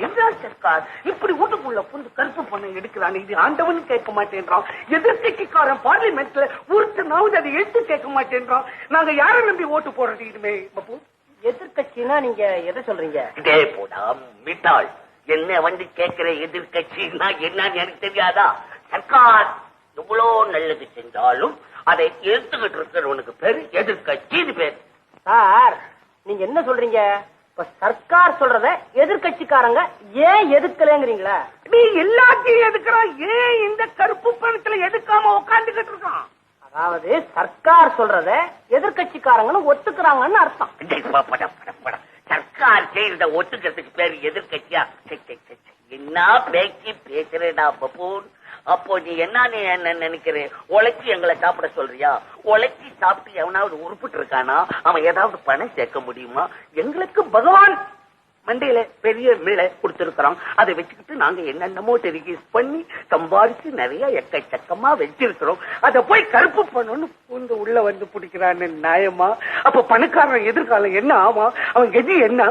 என்ன சர்க்கார் இப்படி வீட்டுக்குள்ள புந்து கருப்பு பண்ண எடுக்கிறான்? இது ஆண்டவன் கேட்க மாட்டேன்றான். எதிர்கட்சிக்காரன் பார்லிமெண்ட்ல ஒருத்தனாவது அதை எடுத்து கேட்க மாட்டேன்றான். நாங்க யாரை நம்பி ஓட்டு போடுறது இனிமே? பாபு, எதிர்கட்சினா நீங்க எதை சொல்றீங்க? இதே போடா மிட்டாள், என்ன வந்து கேட்கிற எதிர்கட்சின்னா என்னன்னு எனக்கு தெரியாதா? சர்க்கார் எவ்வளவு நல்லது செஞ்சாலும் அதை எடுத்துக்கிட்டு இருக்கிறவனுக்கு பேரு எதிர்கட்சின்னு பேரு. சார், நீங்க என்ன சொல்றீங்க? இப்ப சர்க்கார் சொல்றத எதிர்கட்சிக்காரங்க ஏன் எதுக்கலங்கிறீங்களா? நீ எல்லாத்தையும் எதுக்குறான், ஏன் இந்த கருப்பு பணத்துல எதுக்காம உட்காந்துக்கிட்டு இருக்கான்? அதாவது சர்க்கார் சொல்றத எதிர்கட்சிக்காரங்கன்னு ஒத்துக்கிறாங்கன்னு அர்த்தம். சர்க்கார் செய்யறத ஒத்துக்கிறதுக்கு பேரு எதிர்கட்சியா? என்ன பேச்சு பேசுறேடா பப்பூன். அப்போ நீ என்ன நினைக்கிற? உழைச்சி எங்களை சாப்பிட சொல்றியா? உழைச்சி சாப்பிட்டு எவனாவது உருப்பிட்டு இருக்கானா? அவன் ஏதாவது பணம் சேர்க்க முடியுமா? எங்களுக்கு பகவான் மண்டையில பெரிய மிளை கொடுத்திருக்கிறோம். அதை வச்சுக்கிட்டு நாங்க என்னென்னமோ டெலிகேஸ் பண்ணி சம்பாதிச்சு நிறைய எக்கச்சக்கமா வச்சிருக்கிறோம். அதை போய் கருப்பு பண்ணணும்னு பூந்து உள்ள வந்து பிடிக்கிறான்னு நியாயமா? அப்ப பணக்காரன் எதிர்காலம் என்ன ஆமா? அவன் கதி என்ன?